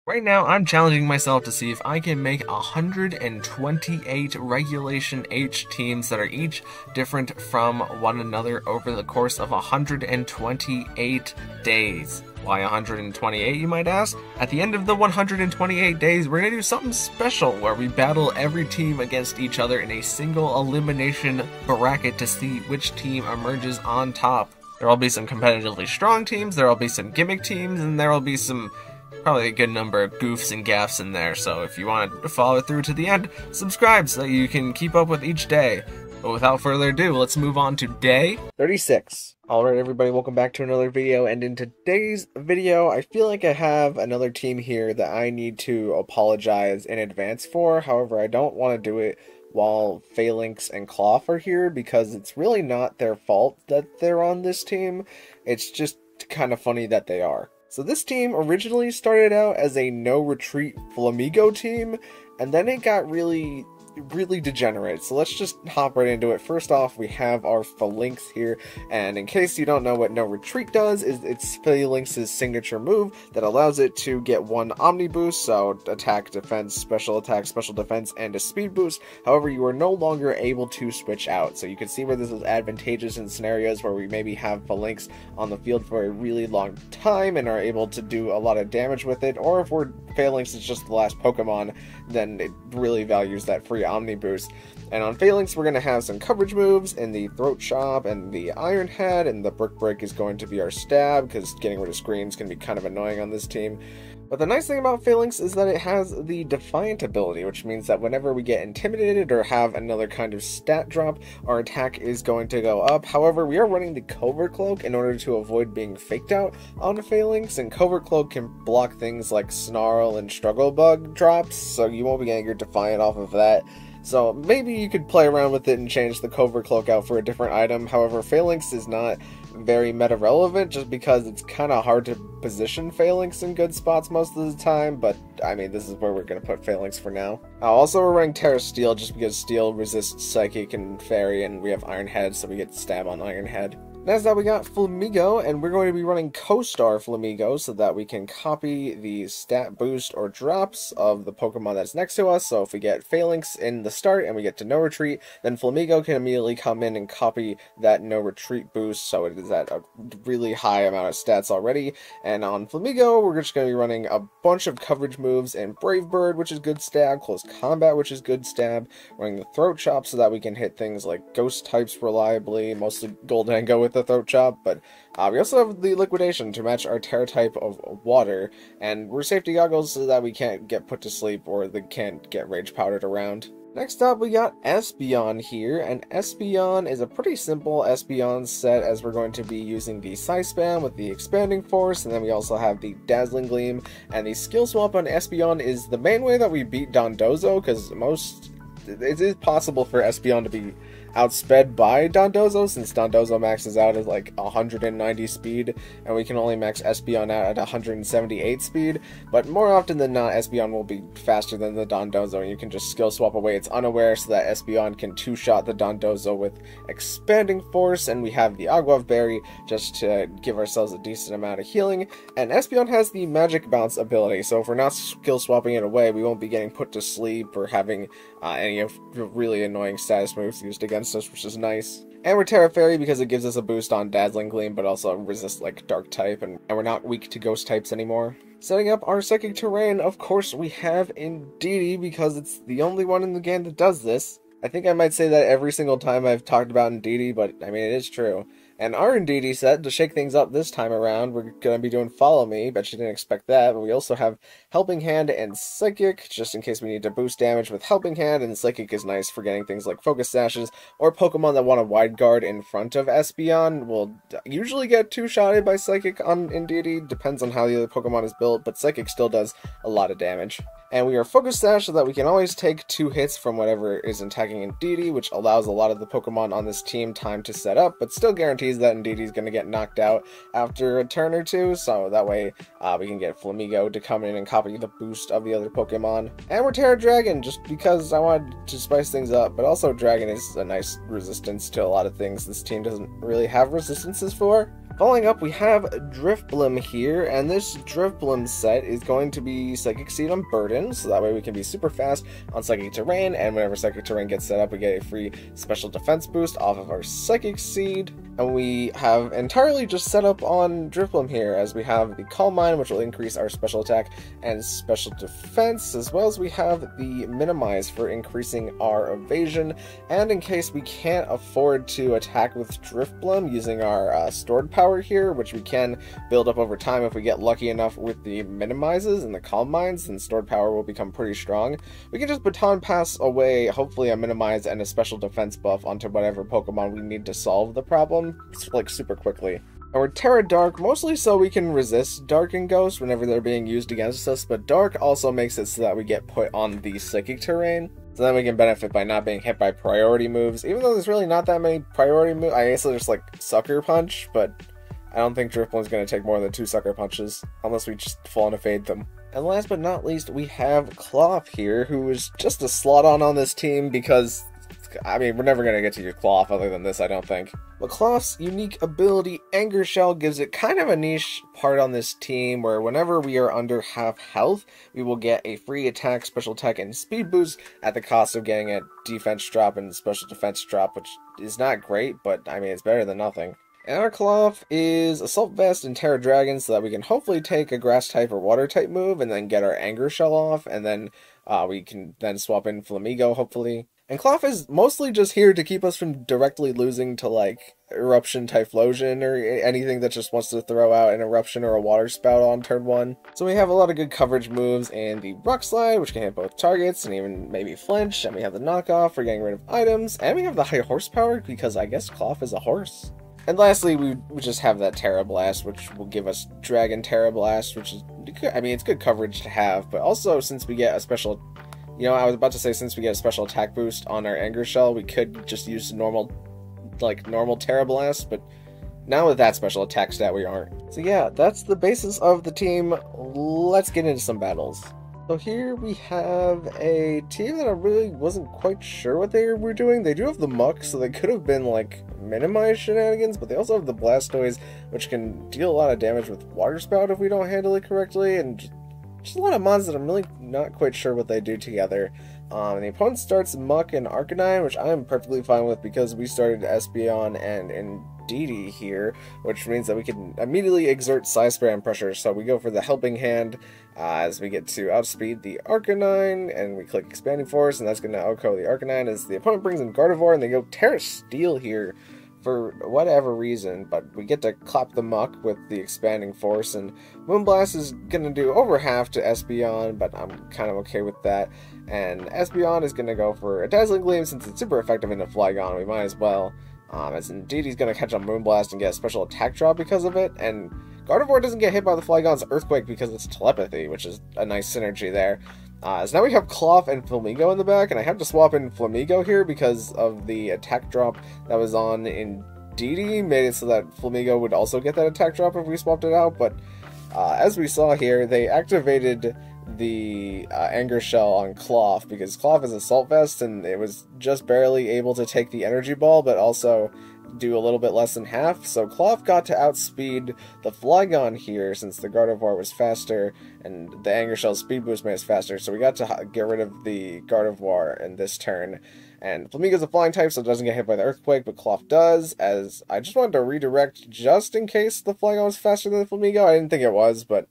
Right now, I'm challenging myself to see if I can make 128 Regulation H teams that are each different from one another over the course of 128 days. Why 128, you might ask? At the end of the 128 days, we're going to do something special where we battle every team against each other in a single elimination bracket to see which team emerges on top. There will be some competitively strong teams, there will be some gimmick teams, and there will be some probably a good number of goofs and gaffs in there, so if you want to follow through to the end, subscribe so that you can keep up with each day. But without further ado, let's move on to day 36. Alright everybody, welcome back to another video, and in today's video, I feel like I have another team here that I need to apologize in advance for. However, I don't want to do it while Falinks and Klawf are here, because it's really not their fault that they're on this team. It's just kind of funny that they are. So this team originally started out as a no-retreat Flamigo team, and then it got really degenerate. So let's just hop right into it. First off, we have our Falinks here, and in case you don't know what no retreat does, it's Falinks' signature move that allows it to get one Omni boost, so attack, defense, special attack, special defense, and a speed boost. However, you are no longer able to switch out, so you can see where this is advantageous in scenarios where we maybe have Falinks on the field for a really long time and are able to do a lot of damage with it, or if we're Falinks is just the last Pokemon, then it really values that free Omni boost. And on Falinks, we're going to have some coverage moves in the Throat Chop and the Iron Head, and the Brick Break is going to be our stab, because getting rid of screens can be kind of annoying on this team. But the nice thing about Falinks is that it has the Defiant ability, which means that whenever we get intimidated or have another kind of stat drop, our attack is going to go up. However, we are running the Covert Cloak in order to avoid being faked out on Falinks, and Covert Cloak can block things like Snarl and Struggle Bug drops, so you won't be getting your Defiant off of that. So maybe you could play around with it and change the Covert Cloak out for a different item. However, Falinks is not very meta relevant just because it's kind of hard to position Falinks in good spots most of the time, but I mean, this is where we're going to put Falinks for now. Also, we're running Terra Steel just because Steel resists Psychic and Fairy, and we have Iron Head, so we get stab on Iron Head. Next up, we got Flamigo, and we're going to be running Co-Star Flamigo so that we can copy the stat boost or drops of the Pokemon that's next to us. So if we get Falinks in the start and we get to no retreat, then Flamigo can immediately come in and copy that no retreat boost, so it is at a really high amount of stats already. And on Flamigo, we're just going to be running a bunch of coverage moves in Brave Bird, which is good stab, Close Combat, which is good stab, running the Throat Chop so that we can hit things like Ghost types reliably, mostly Goldango with the Throat Chop, but we also have the Liquidation to match our Terra type of Water, and we're Safety Goggles so that we can't get put to sleep or they can't get Rage Powdered around. Next up, we got Espeon here, and Espeon is a pretty simple Espeon set, as we're going to be using the Psy Spam with the Expanding Force, and then we also have the Dazzling Gleam, and the skill swap on Espeon is the main way that we beat Dondozo, because it is possible for Espeon to be outsped by Dondozo, since Dondozo maxes out at like 190 speed, and we can only max Espeon out at 178 speed, but more often than not, Espeon will be faster than the Dondozo, and you can just skill swap away its unaware so that Espeon can two-shot the Dondozo with Expanding Force, and we have the Aguav Berry just to give ourselves a decent amount of healing, and Espeon has the Magic Bounce ability, so if we're not skill swapping it away, we won't be getting put to sleep or having any of the really annoying status moves used against us, which is nice. And we're Terra Fairy because it gives us a boost on Dazzling Gleam, but also resists like Dark type, and we're not weak to Ghost types anymore. Setting up our Psychic Terrain, of course we have Indeedee, because it's the only one in the game that does this. I think I might say that every single time I've talked about Indeedee, but I mean, it is true. And our Indeedee set, to shake things up this time around, we're going to be doing Follow Me. Bet you didn't expect that. But we also have Helping Hand and Psychic, just in case we need to boost damage with Helping Hand, and Psychic is nice for getting things like Focus Sashes, or Pokemon that want a Wide Guard in front of Espeon will usually get two-shotted by Psychic on Indeedee, depends on how the other Pokemon is built, but Psychic still does a lot of damage. And we are Focus Sash so that we can always take 2 hits from whatever is attacking Indeedee, which allows a lot of the Pokemon on this team time to set up, but still guarantees that Indeedee is going to get knocked out after a turn or two, so that way we can get Flamigo to come in and copy the boost of the other Pokemon. And we're Terra Dragon, just because I wanted to spice things up, but also Dragon is a nice resistance to a lot of things this team doesn't really have resistances for. Following up, we have Drifblim here, and this Drifblim set is going to be Psychic Seed on Burden, so that way we can be super fast on Psychic Terrain, and whenever Psychic Terrain gets set up, we get a free special defense boost off of our Psychic Seed. And we have entirely just set up on Drifblim here, as we have the Calm Mind, which will increase our special attack and special defense, as well as we have the Minimize for increasing our evasion, and in case we can't afford to attack with Drifblim using our stored power here, which we can build up over time if we get lucky enough with the Minimizes and the Calm Minds, then stored power will become pretty strong. We can just baton pass away, hopefully a Minimize and a special defense buff onto whatever Pokemon we need to solve the problem, like super quickly. And we're Terra Dark, mostly so we can resist Dark and Ghost whenever they're being used against us, but Dark also makes it so that we get put on the Psychic Terrain, so then we can benefit by not being hit by priority moves, even though there's really not that many priority moves. I guess just like Sucker Punch, but I don't think Drifblim's going to take more than 2 Sucker Punches, unless we just fall and evade them. And last but not least, we have Klawf here, who is just a slot on this team because, I mean, we're never going to get to use Klawf other than this, I don't think. But Klawf's unique ability, Anger Shell, gives it kind of a niche part on this team where whenever we are under half health, we will get a free attack, special attack, and speed boost at the cost of getting a defense drop and special defense drop, which is not great, but I mean, it's better than nothing. And our Klawf is Assault Vest and Terra Dragon, so that we can hopefully take a Grass type or Water type move and then get our Anger Shell off, and then we can then swap in Flamigo, hopefully. And Klawf is mostly just here to keep us from directly losing to, like, Eruption Typhlosion or anything that just wants to throw out an Eruption or a Water Spout on turn 1. So we have a lot of good coverage moves, and the Rock Slide, which can hit both targets, and even maybe flinch, and we have the Knockoff for getting rid of items, and we have the high horsepower, because I guess Klawf is a horse. And lastly, we just have that Terra Blast, which will give us Dragon Terra Blast, which is, I mean, it's good coverage to have, but also since we get a special, you know, I was about to say since we get a special attack boost on our Anger Shell, we could just use normal Terra Blast, but now with that special attack stat, we aren't. So yeah, that's the basis of the team. Let's get into some battles. So here we have a team that I really wasn't quite sure what they were doing. They do have the Muck, so they could have been like Minimize shenanigans, but they also have the Blastoise, which can deal a lot of damage with Water Spout if we don't handle it correctly, and just a lot of mons that I'm really not quite sure what they do together. And the opponent starts Muck and Arcanine, which I'm perfectly fine with because we started Espeon and Indeedee here, which means that we can immediately exert Psy-Spray and pressure. So we go for the Helping Hand as we get to outspeed the Arcanine, and we click Expanding Force, and that's going to outco the Arcanine as the opponent brings in Gardevoir, and they go Terra Steel here for whatever reason, but we get to clap the Muck with the Expanding Force, and Moonblast is going to do over half to Espeon, but I'm kind of okay with that. And Espeon is going to go for a Dazzling Gleam since it's super effective in a Flygon, we might as well. As indeed he's going to catch a Moonblast and get a special attack drop because of it, and Gardevoir doesn't get hit by the Flygon's Earthquake because it's Telepathy, which is a nice synergy there. So now we have Klawf and Flamigo in the back, and I have to swap in Flamigo here because of the attack drop that was on Indeedee, made it so that Flamigo would also get that attack drop if we swapped it out, but as we saw here, they activated the Anger Shell on Klawf because Klawf is Assault Vest, and it was just barely able to take the Energy Ball, but also do a little bit less than half, so Klawf got to outspeed the Flygon here since the Gardevoir was faster, and the Anger Shell's speed boost made us faster, so we got to get rid of the Gardevoir in this turn. And Flamigo's a flying type, so it doesn't get hit by the Earthquake, but Klawf does, as I just wanted to redirect just in case the Flygon was faster than the Flamigo. I didn't think it was, but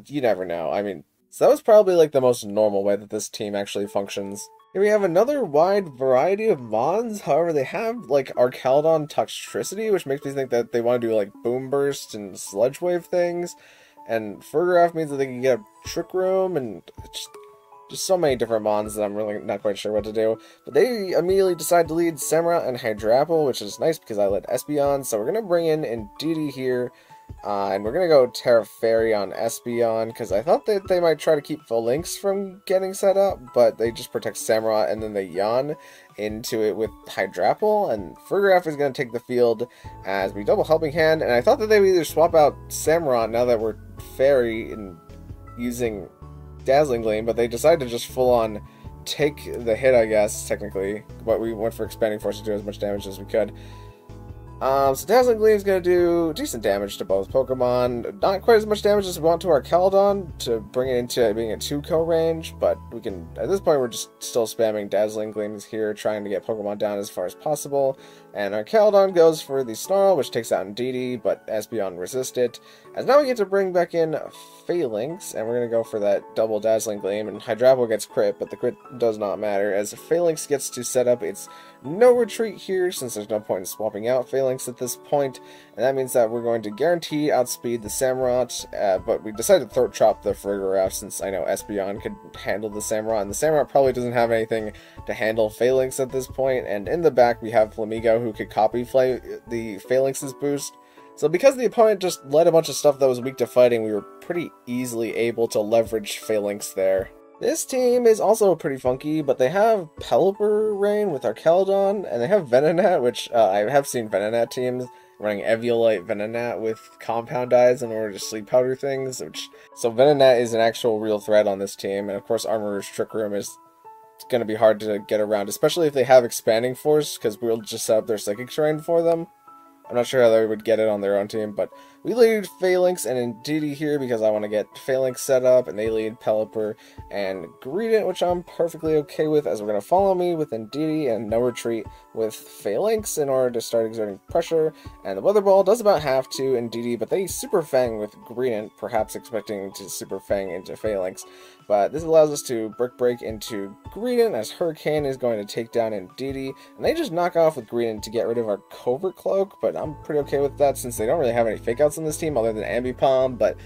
you never know. I mean, so that was probably like the most normal way that this team actually functions. Here we have another wide variety of mons, however they have like Archaludon Toxtricity, which makes me think that they want to do like Boom Burst and Sludge Wave things, and Fergraph means that they can get a Trick Room, and just so many different mons that I'm really not quite sure what to do. But they immediately decide to lead Samurott and Hydrapple, which is nice because I led Espeon, so we're going to bring in Indeedee here. And we're going to go Terra Fairy on Espeon, because I thought that they might try to keep Falinks from getting set up, but they just protect Samurott, and then they yawn into it with Hydrapple, and Fergraph is going to take the field as we double Helping Hand, and I thought that they would either swap out Samurott now that we're Fairy and using Dazzling Gleam, but they decided to just full-on take the hit, I guess, technically, but we went for Expanding Force to do as much damage as we could. So Dazzling Gleam is going to do decent damage to both Pokemon. Not quite as much damage as we want to our Caledon to bring it into being a 2-kill range, but we can, at this point, we're just still spamming Dazzling Gleams here, trying to get Pokemon down as far as possible. And our Caledon goes for the Snarl, which takes out Indeedee, but Espeon resists it. As now we get to bring back in Falinks, and we're going to go for that double Dazzling Gleam, and Hydrapple gets crit, but the crit does not matter, as Falinks gets to set up its no retreat here, since there's no point in swapping out Falinks at this point, and that means that we're going to guarantee outspeed the Samurott, but we decided to throat chop the Farigiraf, since I know Espeon could handle the Samurott, and the Samurott probably doesn't have anything to handle Falinks at this point, and in the back we have Flamigo, who could copy the Falinks' boost. So because the opponent just led a bunch of stuff that was weak to fighting, we were pretty easily able to leverage Falinks there. This team is also pretty funky, but they have Pelipper Rain with our Caledon, and they have Venonat, which I have seen Venonat teams running Eviolite Venonat with Compound Eyes in order to sleep powder things, so Venonat is an actual real threat on this team, and of course Armorer's Trick Room is going to be hard to get around, especially if they have Expanding Force, because we'll just set up their Psychic Terrain for them. I'm not sure how they would get it on their own team, but we lead Falinks and Indeedee here because I want to get Falinks set up, and they lead Pelipper and Greedent, which I'm perfectly okay with, as we're going to follow me with Indeedee and no retreat with Falinks in order to start exerting pressure, and the Weather Ball does about half to Indeedee, but they Super Fang with Greedent, perhaps expecting to Super Fang into Falinks, but this allows us to Brick Break into Greedent, as Hurricane is going to take down Indeedee, and they just knock off with Greedent to get rid of our Covert Cloak, but I'm pretty okay with that since they don't really have any fake outs on this team other than Ambipom, but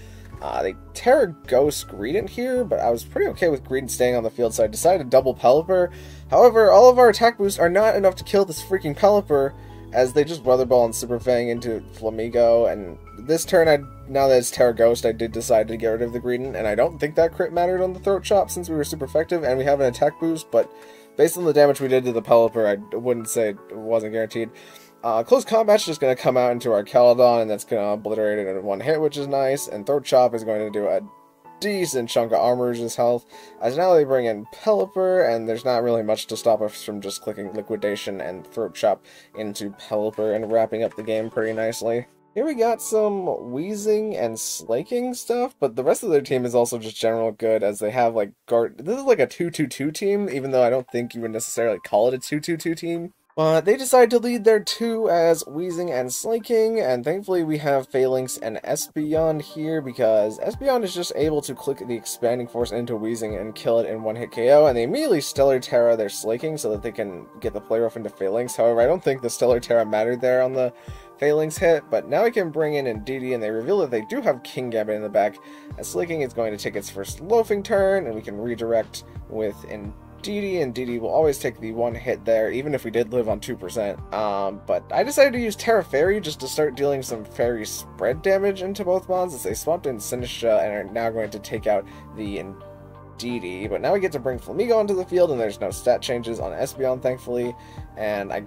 they Terra Ghost Greedent here, but I was pretty okay with Greedent staying on the field, so I decided to double Pelipper. However, all of our attack boosts are not enough to kill this freaking Pelipper, as they just Weather Ball and Super Fang into Flamigo, and this turn, now that it's Terra Ghost, I did decide to get rid of the Greedent, and I don't think that crit mattered on the Throat Chop since we were super effective, and we have an attack boost, but based on the damage we did to the Pelipper, I wouldn't say it wasn't guaranteed. Close Combat's just going to come out into our Caledon, and that's going to obliterate it in one hit, which is nice, and Throat Chop is going to do a decent chunk of Armor's health, as now they bring in Pelipper, and there's not really much to stop us from just clicking Liquidation and Throat Chop into Pelipper and wrapping up the game pretty nicely. Here we got some Wheezing and Slaking stuff, but the rest of their team is also just general good, as they have like this is like a 2-2-2 team, even though I don't think you would necessarily call it a 2-2-2 team. But they decide to lead their 2 as Wheezing and Slaking, and thankfully we have Falinks and Espeon here, because Espeon is just able to click the Expanding Force into Wheezing and kill it in one-hit KO, and they immediately Stellar Terra their Slaking so that they can get the play rough into Falinks. However, I don't think the Stellar Terra mattered there on the Falinks hit, but now we can bring in Indeedee, and they reveal that they do have King Gambit in the back, as Slaking is going to take its first loafing turn, and we can redirect with Indeedee will always take the one hit there, even if we did live on 2%. But I decided to use Terra Fairy just to start dealing some Fairy spread damage into both mons, as they swapped in Sinistra and are now going to take out the Indeedee. But now we get to bring Flamigo onto the field, and there's no stat changes on Espeon, thankfully. And I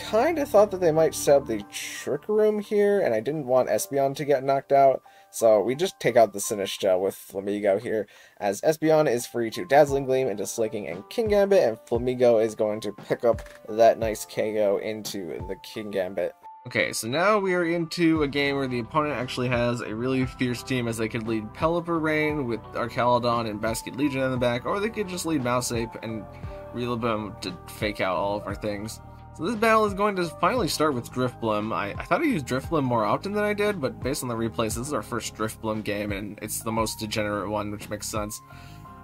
kind of thought that they might set up the Trick Room here, and I didn't want Espeon to get knocked out. So we just take out the Sinistra with Flamigo here, as Espeon is free to Dazzling Gleam into Slaking and King Gambit, and Flamigo is going to pick up that nice KO into the King Gambit. Okay, so now we are into a game where the opponent actually has a really fierce team, as they could lead Pelipper Rain with our Caledon and Basket Legion in the back, or they could just lead Mouseape and Rillaboom to fake out all of our things. So this battle is going to finally start with Drifblim. I thought I used Drifblim more often than I did, but based on the replays, this is our first Drifblim game, and it's the most degenerate one, which makes sense.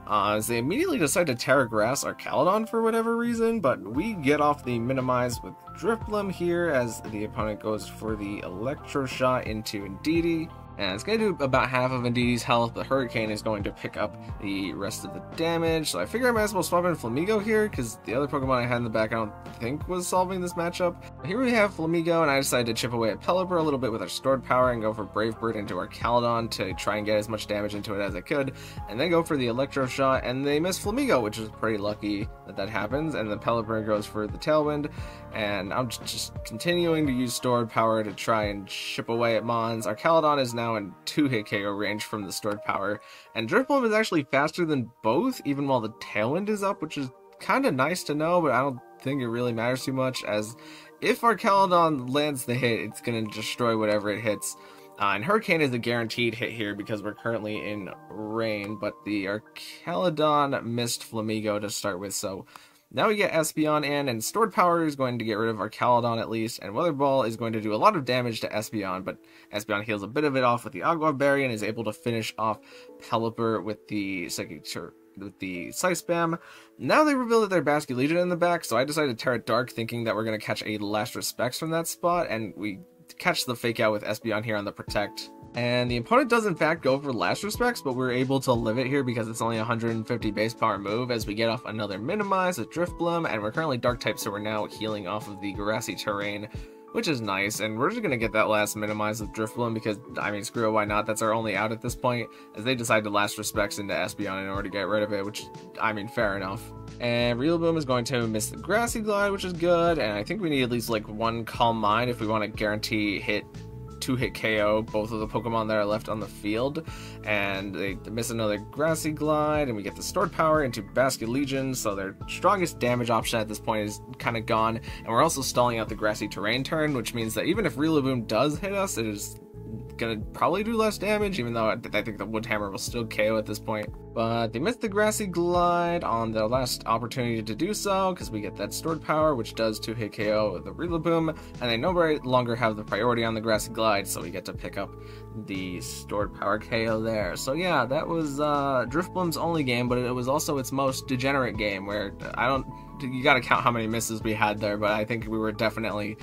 As they immediately decide to Terra Grass our Caledon for whatever reason, but we get off the Minimize with Drifblim here, as the opponent goes for the Electro Shot into Indeedee. And it's going to do about half of Indeedee's health, but Hurricane is going to pick up the rest of the damage. So I figure I might as well swap in Flamigo here, because the other Pokemon I had in the back I don't think was solving this matchup. But here we have Flamigo, and I decided to chip away at Pelipper a little bit with our stored power and go for Brave Bird into our Caledon to try and get as much damage into it as I could, and then go for the Electro Shot, and they miss Flamigo, which is pretty lucky that that happens, and the Pelipper goes for the Tailwind, and I'm just continuing to use stored power to try and chip away at Mons. Our Caledon is now in 2-hit KO range from the stored power, and Drifblim is actually faster than both, even while the Tailwind is up, which is kind of nice to know, but I don't think it really matters too much, as if our Caledon lands the hit, it's going to destroy whatever it hits. And Hurricane is a guaranteed hit here because we're currently in rain, but the Archaludon missed Flamigo to start with, so now we get Espeon in, and Stored Power is going to get rid of Archaludon at least, and Weather Ball is going to do a lot of damage to Espeon, but Espeon heals a bit of it off with the Agua Berry and is able to finish off Pelipper with the Scythe Spam. Now they reveal that they're Basculegion in the back, so I decided to Terra Dark thinking that we're going to catch a Last Respects from that spot, and we catch the Fake Out with Espeon here on the Protect. And the opponent does in fact go for Last Respects, but we're able to live it here because it's only 150 base power move as we get off another Minimize with Drifblim, and we're currently Dark type, so we're now healing off of the grassy terrain, which is nice, and we're just going to get that last Minimize with Drifblim because, I mean, screw it, why not? That's our only out at this point, as they decide to Last Respects into Espeon in order to get rid of it, which, I mean, fair enough. And Rillaboom is going to miss the Grassy Glide, which is good, and I think we need at least, like, one Calm Mind if we want to guarantee two-hit KO both of the Pokemon that are left on the field. And they miss another Grassy Glide, and we get the Stored Power into Basculegion, so their strongest damage option at this point is kind of gone. And we're also stalling out the Grassy Terrain turn, which means that even if Rillaboom does hit us, it is gonna probably do less damage, even though I think the Wood Hammer will still KO at this point. But they missed the Grassy Glide on the last opportunity to do so, because we get that Stored Power, which does 2-hit KO with the Rillaboom, and they no longer have the priority on the Grassy Glide, so we get to pick up the Stored Power KO there. So yeah, that was Drifblim's only game, but it was also its most degenerate game, where you gotta count how many misses we had there, but I think we were definitely...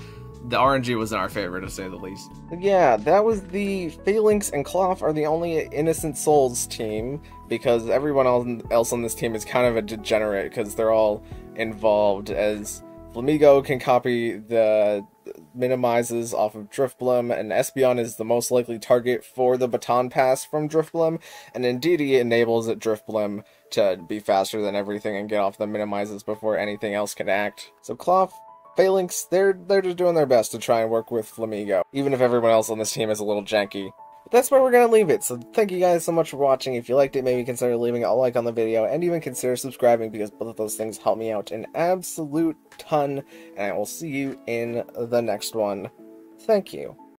the RNG was in our favor, to say the least. Yeah, that was the Falinks and Klawf are the only Innocent Souls team, because everyone else on this team is kind of a degenerate, because they're all involved, as Flamigo can copy the Minimizes off of Drifblim, and Espeon is the most likely target for the Baton Pass from Drifblim, and indeed he enables Drifblim to be faster than everything and get off the Minimizes before anything else can act. So Klawf, Falinks, they're just doing their best to try and work with Flamigo, even if everyone else on this team is a little janky. But that's where we're going to leave it, so thank you guys so much for watching. If you liked it, maybe consider leaving a like on the video, and even consider subscribing, because both of those things help me out an absolute ton, and I will see you in the next one. Thank you.